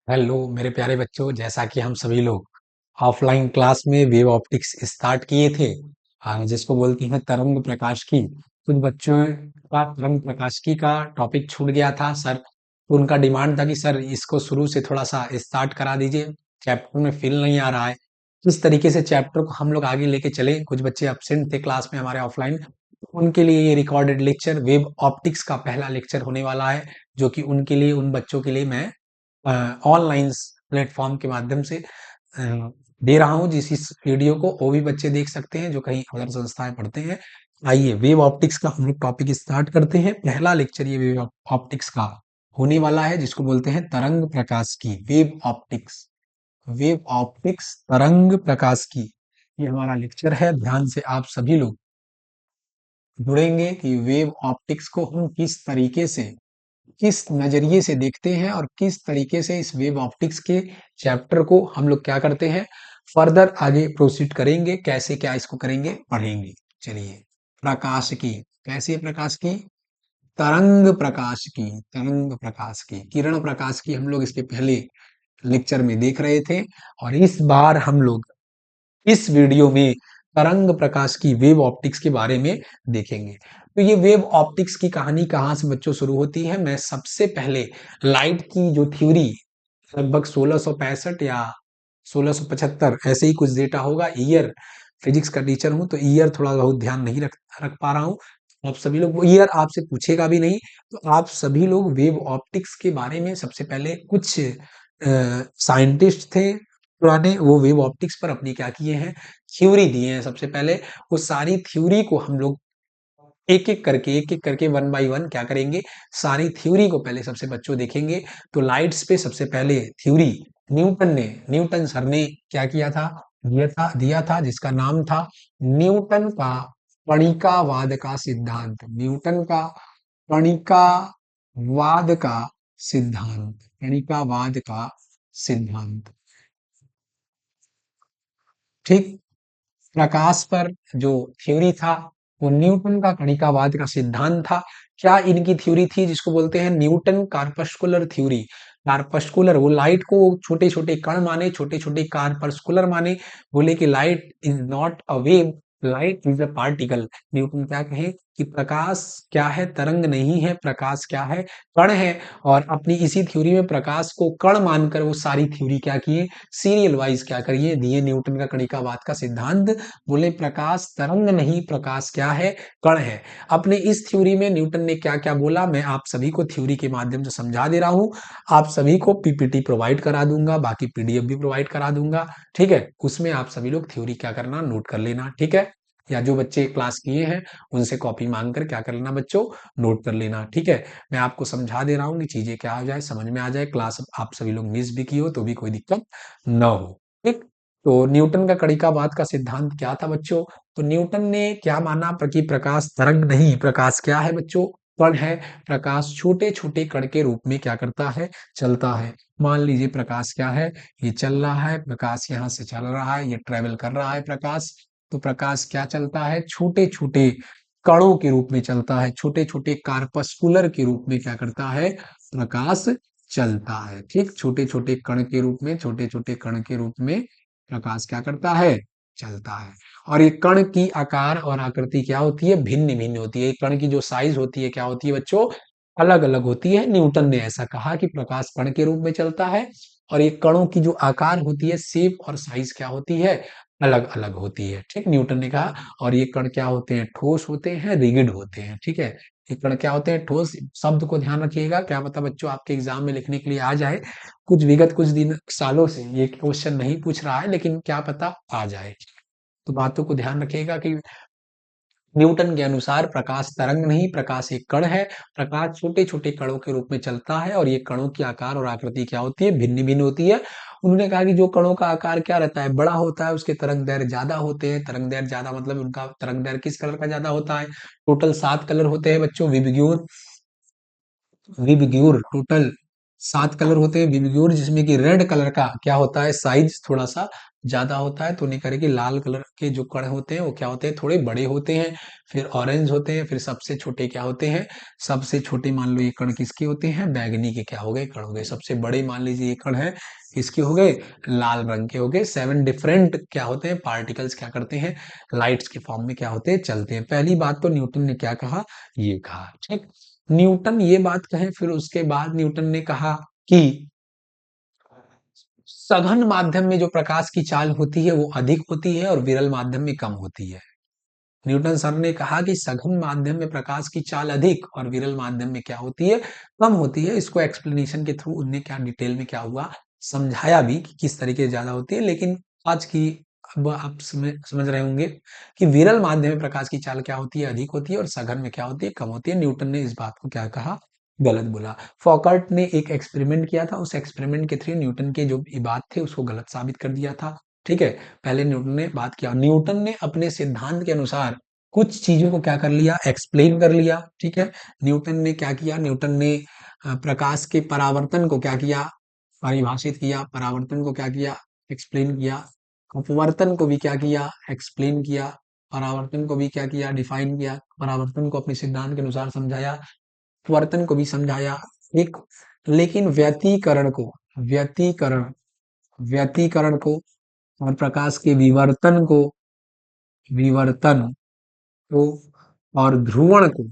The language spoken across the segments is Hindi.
हेलो मेरे प्यारे बच्चों, जैसा कि हम सभी लोग ऑफलाइन क्लास में वेव ऑप्टिक्स स्टार्ट किए थे, जिसको बोलते हैं तरंग प्रकाशिकी। कुछ बच्चों का तरंग प्रकाशिकी का टॉपिक छूट गया था सर, तो उनका डिमांड था कि सर इसको शुरू से थोड़ा सा स्टार्ट करा दीजिए, चैप्टर में फील नहीं आ रहा है। किस तरीके से चैप्टर को हम लोग आगे लेके चले, कुछ बच्चे एब्सेंट थे क्लास में हमारे ऑफलाइन, उनके लिए ये रिकॉर्डेड लेक्चर वेव ऑप्टिक्स का पहला लेक्चर होने वाला है, जो कि उनके लिए, उन बच्चों के लिए मैं ऑनलाइन प्लेटफॉर्म के माध्यम से दे रहा हूँ। जिस इस वीडियो को वो भी बच्चे देख सकते हैं जो कहीं अदर संस्थाएं पढ़ते हैं। आइए वेव ऑप्टिक्स का हम लोग टॉपिक स्टार्ट करते हैं। पहला लेक्चर ये वेव ऑप्टिक्स का होने वाला है, जिसको बोलते हैं तरंग प्रकाश की वेव ऑप्टिक्स। वेव ऑप्टिक्स तरंग प्रकाश की, ये हमारा लेक्चर है। ध्यान से आप सभी लोग जुड़ेंगे कि वेव ऑप्टिक्स को हम किस तरीके से, किस नजरिए से देखते हैं और किस तरीके से इस वेव ऑप्टिक्स के चैप्टर को हम लोग क्या करते हैं, फर्दर आगे प्रोसीड करेंगे, कैसे क्या इसको करेंगे, पढ़ेंगे। चलिए, प्रकाश की, कैसे प्रकाश की, तरंग प्रकाश की, तरंग प्रकाश की, किरण प्रकाश की हम लोग इसके पहले लेक्चर में देख रहे थे, और इस बार हम लोग इस वीडियो में तरंग प्रकाश की वेव ऑप्टिक्स के बारे में देखेंगे। तो ये वेव ऑप्टिक्स की कहानी कहाँ से बच्चों शुरू होती है? मैं सबसे पहले लाइट की जो थ्योरी, लगभग 1665 या 1675 ऐसे ही कुछ डेटा होगा। ईयर, फिजिक्स का टीचर हूं तो ईयर थोड़ा बहुत ध्यान नहीं रख रख पा रहा हूं। आप सभी लोग, वो ईयर आपसे पूछेगा भी नहीं, तो आप सभी लोग वेव ऑप्टिक्स के बारे में सबसे पहले, कुछ साइंटिस्ट थे पुराने, वो वेव ऑप्टिक्स पर अपनी क्या किए हैं, थ्योरी दिए हैं। सबसे पहले वो सारी थ्योरी को हम लोग एक एक करके वन बाय वन क्या करेंगे, सारी थ्योरी को पहले सबसे बच्चों देखेंगे। तो लाइट्स पे सबसे पहले थ्योरी न्यूटन सर ने क्या किया था, दिया था जिसका नाम था न्यूटन का कणिकावाद का सिद्धांत। न्यूटन का कणिकावाद का सिद्धांत, कणिकावाद का सिद्धांत। ठीक, प्रकाश पर जो थ्योरी था वो न्यूटन का कणिकावाद का सिद्धांत था। क्या इनकी थ्योरी थी, जिसको बोलते हैं न्यूटन कार्पस्कुलर थ्योरी। कार्पस्कुलर, वो लाइट को छोटे छोटे कण माने, छोटे छोटे कार्पस्कुलर माने, बोले कि light is not a wave, light is a particle. Newton क्या कहे कि प्रकाश क्या है, तरंग नहीं है, प्रकाश क्या है, कण है। और अपनी इसी थ्योरी में प्रकाश को कण मानकर वो सारी थ्योरी क्या किए, सीरियल वाइज क्या करिए दिए, न्यूटन का कणिकावाद का सिद्धांत। बोले प्रकाश तरंग नहीं, प्रकाश क्या है, कण है। अपने इस थ्योरी में न्यूटन ने क्या क्या बोला, मैं आप सभी को थ्योरी के माध्यम से समझा दे रहा हूं। आप सभी को पीपीटी प्रोवाइड करा दूंगा, बाकी पीडीएफ भी प्रोवाइड करा दूंगा। ठीक है, उसमें आप सभी लोग थ्योरी क्या करना, नोट कर लेना। ठीक है, या जो बच्चे क्लास किए हैं उनसे कॉपी मांग कर क्या कर लेना बच्चों, नोट कर लेना। ठीक है, मैं आपको समझा दे रहा हूँ कि चीजें क्या हो जाए, समझ में आ जाए, क्लास आप सभी लोग मिस भी की हो तो भी कोई दिक्कत न हो। ठीक, तो न्यूटन का कणिकावाद का सिद्धांत क्या था बच्चों? तो न्यूटन ने क्या माना, कि प्रकाश तरंग नहीं, प्रकाश क्या है बच्चों, कण है। प्रकाश छोटे छोटे कण के रूप में क्या करता है, चलता है। मान लीजिए प्रकाश क्या है, ये चल रहा है, प्रकाश यहाँ से चल रहा है, ये ट्रेवल कर रहा है प्रकाश। तो प्रकाश क्या चलता है, छोटे छोटे कणों के रूप में चलता है, छोटे छोटे कार्पस्कुलर के रूप में क्या करता है, प्रकाश चलता है। ठीक, छोटे छोटे कण के रूप में, छोटे छोटे कण के रूप में प्रकाश क्या करता है, चलता है। और ये कण की आकार और आकृति क्या होती है, भिन्न भिन्न होती है। कण की जो साइज होती है क्या होती है बच्चों, अलग अलग होती है। न्यूटन ने ऐसा कहा कि प्रकाश कण के रूप में चलता है, और ये कणों की जो आकार होती है, शेप और साइज क्या होती है, अलग अलग होती है। ठीक, न्यूटन ने कहा। और ये कण क्या होते हैं, ठोस होते हैं, रिगिड होते हैं। ठीक है, ये कण क्या होते हैं, ठोस। शब्द को ध्यान रखिएगा, क्या पता बच्चों आपके एग्जाम में लिखने के लिए आ जाए। कुछ विगत कुछ दिन सालों से ये क्वेश्चन नहीं पूछ रहा है, लेकिन क्या पता आ जाए। तो बातों को ध्यान रखिएगा कि न्यूटन के अनुसार प्रकाश तरंग नहीं, प्रकाश एक कण है। प्रकाश छोटे छोटे कणों के रूप में चलता है, और ये कणों की आकार और आकृति क्या होती है, भिन्न भिन्न होती है। उन्होंने कहा कि जो कणों का आकार क्या रहता है, बड़ा होता है, उसके तरंग दैर्घ्य ज्यादा होते हैं। तरंग दैर्घ्य ज्यादा मतलब उनका तरंग दैर्घ्य किस कलर का ज्यादा होता है, टोटल 7 कलर होते हैं बच्चों, विबग्योर, विबग्योर टोटल 7 कलर होते हैं विबग्योर, जिसमें कि रेड कलर का क्या होता है, साइज थोड़ा सा ज्यादा होता है, तो नहीं करेगी। लाल कलर के जो कण होते हैं वो क्या होते हैं, थोड़े बड़े होते हैं। फिर ऑरेंज होते हैं, फिर सबसे छोटे क्या होते हैं, सबसे छोटे मान लो ये कण किसके होते हैं, बैगनी के क्या हो गए, कण हो गए। सबसे बड़े मान लीजिए ये कण है, किसके हो गए, लाल रंग के हो गए। 7 डिफरेंट क्या होते हैं, पार्टिकल्स क्या करते हैं, लाइट्स के फॉर्म में क्या होते हैं, चलते हैं। पहली बात तो न्यूटन ने क्या कहा, ये कहा, ठीक। न्यूटन ये बात कहे, फिर उसके बाद न्यूटन ने कहा कि सघन माध्यम में जो प्रकाश की चाल होती है वो अधिक होती है और विरल माध्यम में कम होती है। न्यूटन सर ने कहा कि सघन माध्यम में प्रकाश की चाल अधिक और विरल माध्यम में क्या होती है, कम होती है। इसको एक्सप्लेनेशन के थ्रू उनने क्या डिटेल में क्या हुआ, समझाया भी कि किस तरीके से ज्यादा होती है। लेकिन आज की, अब आप समझ रहे होंगे कि विरल माध्यम में प्रकाश की चाल क्या होती है, अधिक होती है, और सघन में क्या होती है, कम होती है। न्यूटन ने इस बात को क्या कहा, गलत बोला। फॉकर्ट ने एक एक्सपेरिमेंट किया था, उस एक्सपेरिमेंट के थ्रू न्यूटन के जो ये बात थे उसको गलत साबित कर दिया था, ठीक है। पहले न्यूटन ने बात किया, न्यूटन ने अपने सिद्धांत के अनुसार कुछ चीजों को क्या कर लिया, एक्सप्लेन कर लिया, ठीक है। न्यूटन ने क्या किया, न्यूटन ने प्रकाश के परावर्तन को क्या किया, परिभाषित किया। परावर्तन को क्या किया, एक्सप्लेन किया। अपवर्तन को भी क्या किया, एक्सप्लेन किया। परावर्तन को भी क्या किया, डिफाइन किया। परावर्तन को अपने सिद्धांत के अनुसार समझाया, अपवर्तन को भी समझाया, एक। लेकिन व्यतीकरण को, व्यतीकरण व्यतीकरण को और प्रकाश के विवर्तन को और ध्रुवण को,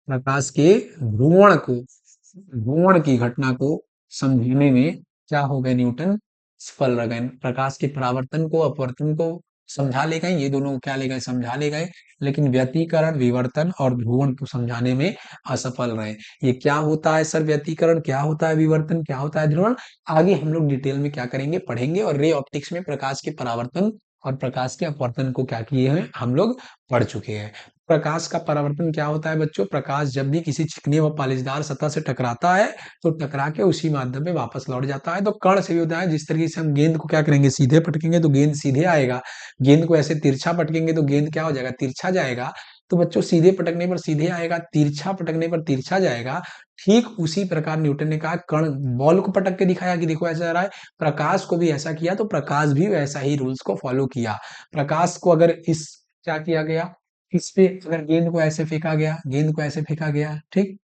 प्रकाश के ध्रुवण की घटना को समझने में क्या हो गए, न्यूटन सफल रह गए। प्रकाश के परावर्तन को, अपवर्तन को समझा ले गए, ये दोनों क्या ले गए, समझा ले गए। लेकिन व्यतीकरण, विवर्तन और ध्रुवण को समझाने में असफल रहे। ये क्या होता है सर, व्यतीकरण क्या होता है, विवर्तन क्या होता है, ध्रुवण, आगे हम लोग डिटेल में क्या करेंगे, पढ़ेंगे। और रे ऑप्टिक्स में प्रकाश के परावर्तन और प्रकाश के अपवर्तन को क्या किए हैं, हम लोग पढ़ चुके हैं। प्रकाश का परावर्तन क्या होता है बच्चों, प्रकाश जब भी किसी चिकनी व पालिशदार सतह से टकराता है तो टकरा के उसी माध्यम में वापस लौट जाता है। तो कण से भी होता है, जिस तरीके से हम गेंद को क्या करेंगे, सीधे पटकेंगे तो गेंद सीधे आएगा, गेंद को ऐसे तिरछा पटकेंगे तो गेंद क्या हो जाएगा, तिरछा जाएगा। तो बच्चों सीधे पटकने पर सीधे आएगा, तिरछा पटकने पर तिरछा जाएगा। ठीक उसी प्रकार न्यूटन ने कहा, कण बॉल को पटक के दिखाया कि देखो ऐसा जा रहा है, प्रकाश को भी ऐसा किया, तो प्रकाश भी वैसा ही रूल्स को फॉलो किया। प्रकाश को अगर इस क्या किया गया, इस पे अगर गेंद को ऐसे फेंका गया, गेंद को ऐसे फेंका गया, ठीक,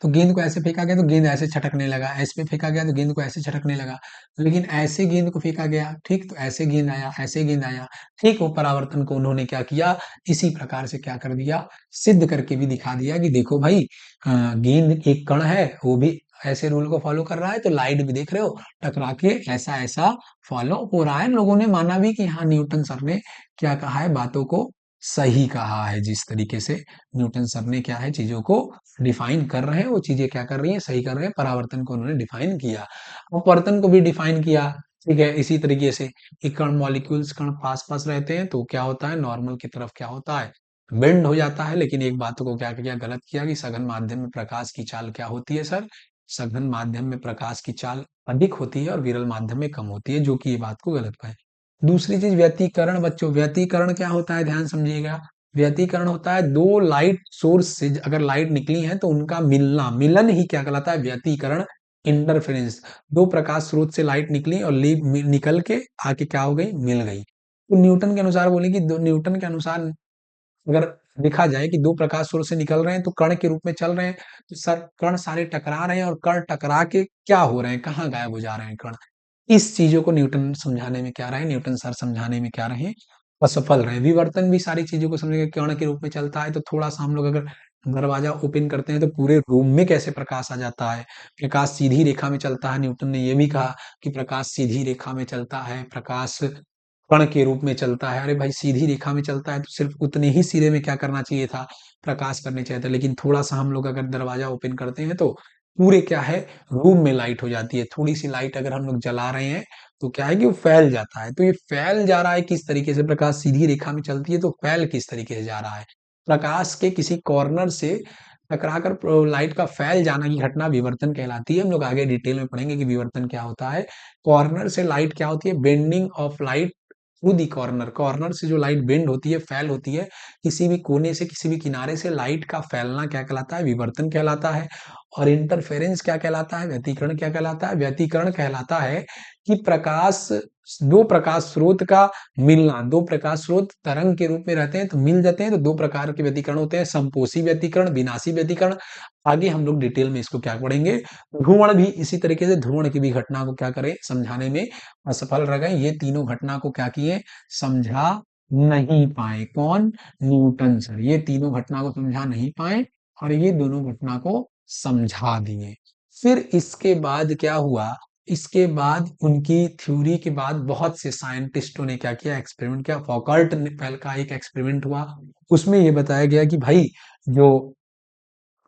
तो गेंद को ऐसे फेंका गया तो गेंद ऐसे छटकने लगा, ऐसे पे फेंका गया तो गेंद को ऐसे छटकने लगा। लेकिन ऐसे गेंद को फेंका गया, ठीक, तो ऐसे गेंद आया, ऐसे गेंद आया, ठीक। वो परावर्तन को उन्होंने क्या किया, इसी प्रकार से क्या कर दिया, सिद्ध करके भी दिखा दिया कि देखो भाई, गेंद एक कण है, वो भी ऐसे रूल को फॉलो कर रहा है, तो लाइट भी देख रहे हो टकरा के ऐसा ऐसा फॉलो हो रहा है। लोगों ने माना भी कि हाँ, न्यूटन सर ने क्या कहा है, बातों को सही कहा है। जिस तरीके से न्यूटन सर ने क्या है, चीजों को डिफाइन कर रहे हैं, वो चीजें क्या कर रही हैं, सही कर रहे हैं। परावर्तन को उन्होंने डिफाइन किया, अपवर्तन को भी डिफाइन किया, ठीक है। इसी तरीके से एक कण, मॉलिक्यूल्स कण पास पास रहते हैं तो क्या होता है, नॉर्मल की तरफ क्या होता है, बेंड हो जाता है। लेकिन एक बात को क्या किया, गलत किया कि सघन माध्यम में प्रकाश की चाल क्या होती है सर, सघन माध्यम में प्रकाश की चाल अधिक होती है और विरल माध्यम में कम होती है, जो कि ये बात को गलत पाए। दूसरी चीज व्यतीकरण, बच्चों व्यतीकरण क्या होता है, ध्यान समझिएगा। व्यतीकरण होता है दो लाइट सोर्स से अगर लाइट निकली है तो उनका मिलना, मिलन ही क्या कहलाता है, व्यतीकरण, इंटरफेरेंस। दो प्रकाश स्रोत से लाइट निकली और निकल के आके क्या हो गई, मिल गई। तो न्यूटन के अनुसार बोले कि न्यूटन के अनुसार अगर देखा जाए कि दो प्रकाश स्रोत से निकल रहे हैं तो कण के रूप में चल रहे हैं, तो सर कण सारे टकरा रहे हैं और कण टकरा के क्या हो रहे हैं, कहाँ गायब हो जा रहे हैं कण। इस चीजों को न्यूटन समझाने में क्या रहे, न्यूटन सर समझाने में क्या रहे, असफल रहे। विवर्तन भी सारी चीजों को समझेंगे, कण के रूप में चलता है तो थोड़ा सा हम लोग अगर दरवाजा ओपन करते हैं तो पूरे रूम में कैसे प्रकाश आ जाता है। प्रकाश सीधी रेखा में चलता है, न्यूटन ने यह भी कहा कि प्रकाश सीधी रेखा में चलता है, प्रकाश कण के रूप में चलता है। अरे भाई, सीधी रेखा में चलता है तो सिर्फ उतने ही सिरे में क्या करना चाहिए था, प्रकाश करने चाहिए था। लेकिन थोड़ा सा हम लोग अगर दरवाजा ओपन करते हैं तो पूरे क्या है, रूम में लाइट हो जाती है। थोड़ी सी लाइट अगर हम लोग जला रहे हैं तो क्या है कि वो फैल जाता है। तो ये फैल जा रहा है किस तरीके से, प्रकाश सीधी रेखा में चलती है तो फैल किस तरीके से जा रहा है, प्रकाश के किसी कॉर्नर से टकराकर लाइट का फैल जाना की घटना विवर्तन कहलाती है। हम लोग आगे डिटेल में पढ़ेंगे कि विवर्तन क्या होता है। कॉर्नर से लाइट क्या होती है, bending of light through the corner, corner से जो लाइट बेंड होती है, फैल होती है, किसी भी कोने से किसी भी किनारे से लाइट का फैलना क्या कहलाता है, विवर्तन कहलाता है। और इंटरफेरेंस क्या कहलाता है, व्यतिकरण क्या कहलाता है। व्यतिकरण कहलाता है कि प्रकाश, दो प्रकाश स्रोत का मिलना, दो प्रकाश स्रोत तरंग के रूप में रहते हैं तो मिल जाते हैं, तो दो प्रकार के व्यतिकरण होते हैं, समपोषी व्यतिकरण, विनाशी व्यतिकरण। आगे हम लोग डिटेल में इसको क्या पढ़ेंगे। ध्रुवण भी इसी तरीके से, ध्रुवण की भी घटना को क्या करें, समझाने में असफल रह गए। ये तीनों घटना को क्या किए, समझा नहीं पाए। कौन, न्यूटन सर, ये तीनों घटना को समझा नहीं पाए और ये दोनों घटना को समझा दिए। फिर इसके बाद क्या हुआ, इसके बाद उनकी थ्योरी के बाद बहुत से साइंटिस्टों ने क्या किया, एक्सपेरिमेंट किया। फौकल्ट ने पहल का एक एक्सपेरिमेंट हुआ, उसमें ये बताया गया कि भाई जो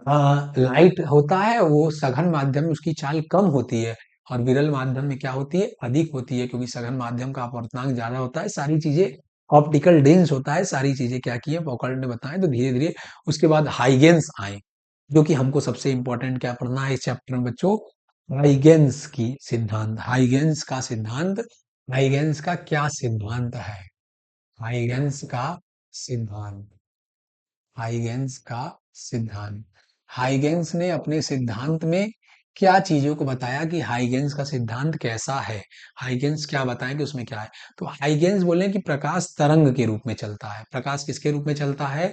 लाइट होता है वो सघन माध्यम में उसकी चाल कम होती है और विरल माध्यम में क्या होती है, अधिक होती है, क्योंकि सघन माध्यम का अपवर्तनांक ज्यादा होता है, सारी चीजें ऑप्टिकल डेंस होता है, सारी चीजें क्या की है फौकल्ट ने बताया। तो धीरे धीरे उसके बाद हाइगेंस आए, जो कि हमको सबसे इंपॉर्टेंट क्या पढ़ना है इस चैप्टर में बच्चों, हाइगेंस की सिद्धांत, हाइगेंस का सिद्धांत। हाइगेंस का क्या सिद्धांत है, हाइगेंस का सिद्धांत, हाइगेंस का सिद्धांत। हाइगेंस ने अपने सिद्धांत में क्या चीजों को बताया कि हाइगेंस का सिद्धांत कैसा है, हाइगेंस क्या बताएं कि उसमें क्या है। तो हाइगेंस बोले कि प्रकाश तरंग के रूप में चलता है। प्रकाश किसके रूप में चलता है,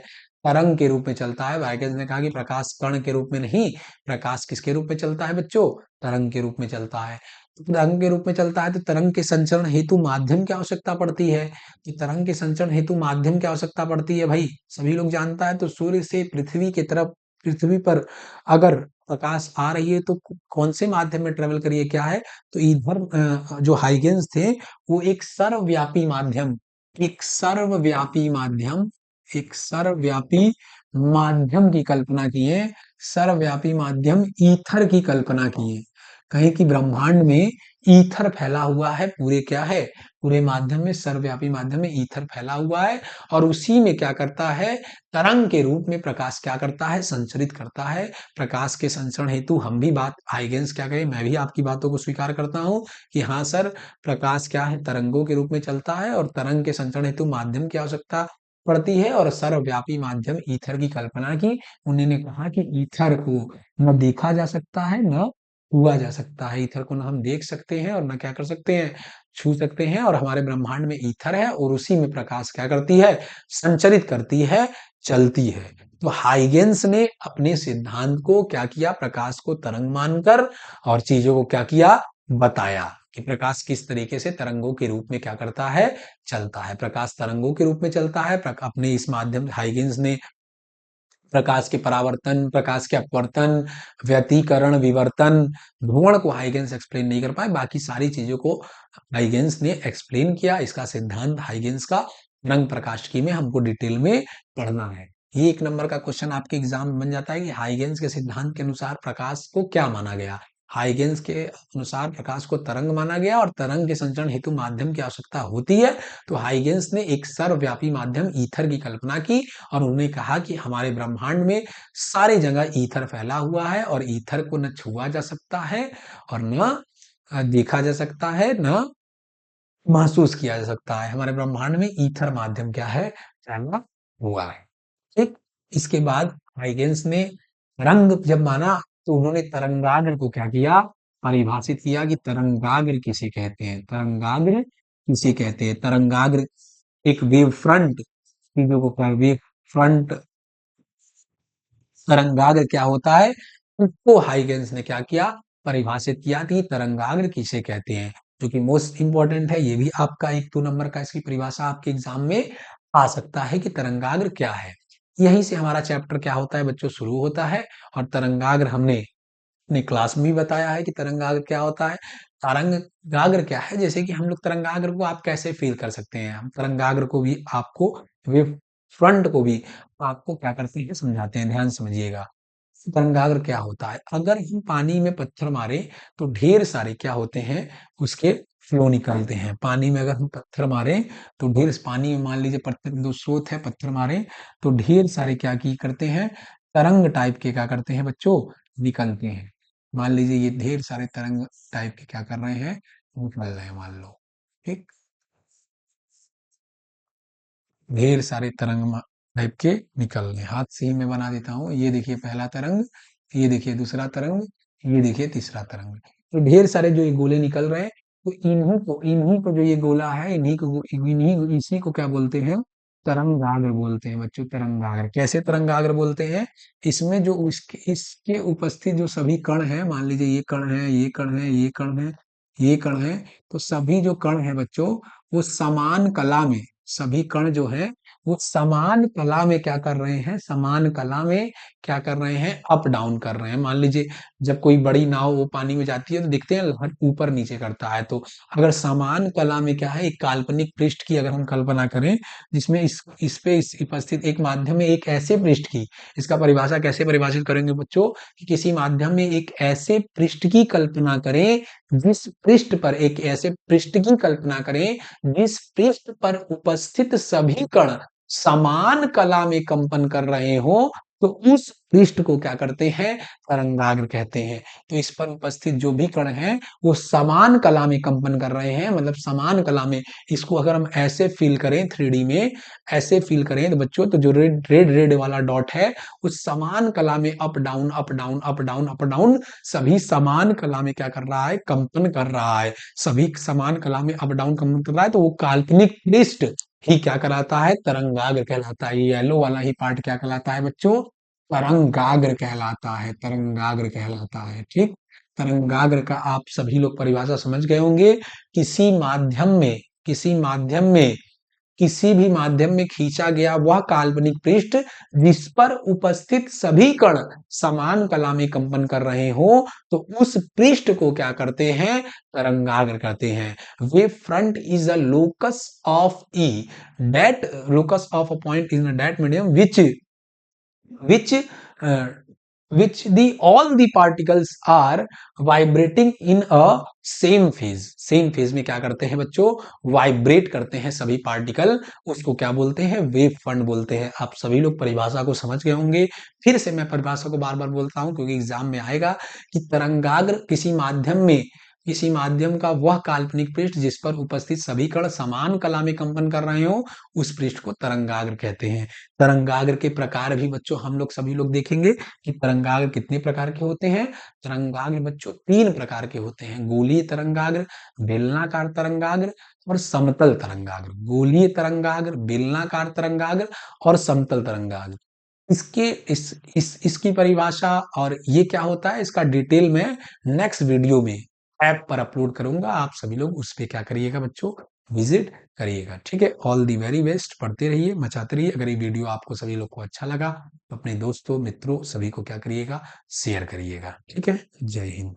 तरंग के रूप में चलता है। हाइगेंस ने कहा कि प्रकाश कण के रूप में नहीं, प्रकाश किसके रूप में चलता है बच्चों, तरंग के रूप में चलता है। तो तरंग के रूप में चलता है तो तरंग के संचरण हेतु माध्यम की आवश्यकता पड़ती है। कि तरंग के संचरण हेतु माध्यम की आवश्यकता पड़ती है भाई, सभी लोग जानता है। तो सूर्य से पृथ्वी की तरफ, पृथ्वी पर अगर प्रकाश आ रही है तो कौन से माध्यम में ट्रेवल करिए, क्या है, तो इधर जो हाइगेंस थे वो एक सर्वव्यापी माध्यम, एक सर्वव्यापी माध्यम, एक सर्वव्यापी माध्यम की कल्पना किए, सर्वव्यापी माध्यम ईथर की कल्पना किए। कहीं कि ब्रह्मांड में ईथर फैला हुआ है, पूरे क्या है, पूरे माध्यम में, सर्वव्यापी माध्यम में ईथर फैला हुआ है और उसी में क्या करता है, तरंग के रूप में प्रकाश क्या करता है, संचरित करता है। प्रकाश के संचरण हेतु हम भी बात, हाइगेंस क्या कहे, मैं भी आपकी बातों को स्वीकार करता हूं कि हाँ सर, प्रकाश क्या है, तरंगों के रूप में चलता है और तरंग के संचरण हेतु माध्यम की आवश्यकता पड़ती है और सर्वव्यापी माध्यम ईथर की कल्पना की। उन्होंने कहा कि ईथर को न देखा जा सकता है, न छुआ जा सकता है। ईथर को ना हम देख सकते हैं और ना क्या कर सकते हैं, छू सकते हैं। और हमारे ब्रह्मांड में ईथर है और उसी में प्रकाश क्या करती है, संचरित करती है, चलती है। तो हाइगेंस ने अपने सिद्धांत को क्या किया, प्रकाश को तरंग मानकर और चीजों को क्या किया, बताया कि प्रकाश किस तरीके से तरंगों के रूप में क्या करता है, चलता है। प्रकाश तरंगों के रूप में चलता है। अपने इस माध्यम, हाइगेंस ने प्रकाश के परावर्तन, प्रकाश के अपवर्तन, व्यतिकरण, विवर्तन, ध्रुवण को हाइगेंस एक्सप्लेन नहीं कर पाए, बाकी सारी चीजों को हाइगेंस ने एक्सप्लेन किया। इसका सिद्धांत हाइगेंस का रंग प्रकाशिकी में हमको डिटेल में पढ़ना है। ये एक नंबर का क्वेश्चन आपके एग्जाम में बन जाता है कि हाइगेंस के सिद्धांत के अनुसार प्रकाश को क्या माना गया। हाइगेंस के अनुसार प्रकाश को तरंग माना गया और तरंग के संचरण हेतु माध्यम की आवश्यकता होती है। तो हाइगेंस ने एक सर्वव्यापी माध्यम ईथर की कल्पना की और उन्होंने कहा कि हमारे ब्रह्मांड में सारे जगह ईथर फैला हुआ है और ईथर को न छुआ जा सकता है और न देखा जा सकता है, न महसूस किया जा सकता है। हमारे ब्रह्मांड में ईथर माध्यम क्या है, फैला हुआ है। ठीक, इसके बाद हाइगेंस ने रंग जब माना तो उन्होंने तरंगाग्र को क्या किया, परिभाषित किया कि तरंगाग्र किसे कहते हैं, तरंगाग्र किसे कहते हैं। तरंगाग्र एक वेव फ्रंट, चीजों को वेव फ्रंट, तरंगाग्र क्या होता है, उसको हाइगेंस ने क्या किया, परिभाषित किया कि तरंगाग्र किसे कहते हैं, जो कि मोस्ट इंपॉर्टेंट है। ये भी आपका एक दो नंबर का इसकी परिभाषा आपके एग्जाम में आ सकता है कि तरंगाग्र क्या है। यहीं से हमारा चैप्टर क्या होता है बच्चों, शुरू होता है। और तरंगाग्र हमने अपने क्लास में भी बताया है कि तरंगाग्र क्या होता है। तरंगाग्र क्या है, जैसे कि हम लोग तरंगाग्र को आप कैसे फील कर सकते हैं, हम तरंगाग्र को भी आपको, वेव फ्रंट को भी आपको क्या करते हैं, समझाते हैं, ध्यान समझिएगा। तरंगाग्र क्या होता है, अगर हम पानी में पत्थर मारे तो ढेर सारे क्या होते हैं, उसके फ्लो निकलते हैं। पानी में अगर हम पत्थर मारे तो ढेर, पानी में मान लीजिए पत्थर दो स्रोत है, पत्थर मारे तो ढेर सारे क्या की करते हैं, तरंग टाइप के क्या करते हैं बच्चों, निकलते हैं। मान लीजिए ये ढेर सारे तरंग टाइप के क्या कर रहे हैं, निकल रहे हैं, मान लो। ठीक, ढेर सारे तरंग टाइप के निकल रहे हैं। हाथ से ही मैं बना देता हूँ, ये देखिए पहला तरंग, ये देखिए दूसरा तरंग, ये देखिए तीसरा तरंग। तो ढेर सारे जो ये गोले निकल रहे हैं, तो इन्हीं को जो ये गोला है, इसी को क्या बोलते हैं, तरंगाग्र बोलते हैं बच्चों, तरंगाग्र। कैसे तरंगाग्र बोलते हैं? इसमें जो इसके उपस्थित जो सभी कण हैं, मान लीजिए ये कण है, ये कण है, ये कण है, ये कण है, तो सभी जो कण है बच्चों, वो समान कला में, सभी कण जो है वो समान कला में क्या कर रहे हैं, समान कला में क्या कर रहे हैं, अप डाउन कर रहे हैं। मान लीजिए जब कोई बड़ी नाव वो पानी में जाती है तो देखते हैं लहर ऊपर नीचे करता है। तो अगर समान कला में क्या है, एक काल्पनिक पृष्ठ की अगर हम कल्पना करें, जिसमें इस पे इस उपस्थित एक माध्यम में एक ऐसे पृष्ठ की, इसका परिभाषा कैसे परिभाषित करेंगे बच्चों, कि किसी माध्यम में एक ऐसे पृष्ठ की कल्पना करें, जिस पृष्ठ पर एक ऐसे पृष्ठ की कल्पना करें जिस पृष्ठ पर उपस्थित सभी कण समान कला में कंपन कर रहे हो, तो उस पृष्ठ को क्या करते हैं, तरंगाग्र कहते हैं। तो इस पर उपस्थित जो भी कण हैं वो समान कला में कंपन कर रहे हैं, मतलब समान कला में। इसको अगर हम ऐसे फील करें 3D में, ऐसे फील करें तो बच्चों, तो जो रेड रेड रेड वाला डॉट है उस समान कला में up down up down up down up down, सभी समान कला में क्या कर रहा है, कंपन कर रहा है। सभी समान कला में अप डाउन कंपन कर रहा है, तो वो काल्पनिक पृष्ठ ही क्या कहलाता है, तरंगाग्र कहलाता है। ये येलो वाला ही पार्ट क्या कहलाता है बच्चों, तरंगाग्र कहलाता है, तरंगाग्र कहलाता है। ठीक, तरंगाग्र का आप सभी लोग परिभाषा समझ गए होंगे। किसी माध्यम में, किसी माध्यम में, किसी भी माध्यम में खींचा गया वह काल्पनिक पृष्ठ जिस पर उपस्थित सभी कण समान कला में कंपन कर रहे हो, तो उस पृष्ठ को क्या करते हैं, तरंगाग्र करते हैं। Wave front is a locus of E, that locus of a point in that medium which uh, which the all the particles are vibrating in a same phase. Same phase में क्या करते हैं बच्चों, वाइब्रेट करते हैं सभी पार्टिकल, उसको क्या बोलते हैं, वेव फ्रंट बोलते हैं। आप सभी लोग परिभाषा को समझ गए होंगे। फिर से मैं परिभाषा को बार बार बोलता हूं क्योंकि एग्जाम में आएगा, कि तरंगाग्र किसी माध्यम में, किसी माध्यम का वह काल्पनिक पृष्ठ जिस पर उपस्थित सभी कण समान कला में कंपन कर रहे हो, उस पृष्ठ को तरंगाग्र कहते हैं। तरंगाग्र के प्रकार भी बच्चों हम लोग सभी लोग देखेंगे कि तरंगाग्र कितने प्रकार के होते हैं। तरंगाग्र बच्चों 3 प्रकार के होते हैं, गोलीय तरंगाग्र, बेलनाकार तरंगाग्र और समतल तरंगाग्र। गोलीय तरंगाग्र, बेलनाकार तरंगाग्र और समतल तरंगाग्र। इसके इसकी परिभाषा और ये क्या होता है, इसका डिटेल में नेक्स्ट वीडियो में ऐप पर अपलोड करूंगा। आप सभी लोग उस पे क्या करिएगा बच्चों, विजिट करिएगा। ठीक है, ऑल दी वेरी बेस्ट, पढ़ते रहिए, मचाते रहिए। अगर ये वीडियो आपको सभी लोग को अच्छा लगा तो अपने दोस्तों मित्रों सभी को क्या करिएगा, शेयर करिएगा। ठीक है, जय हिंद।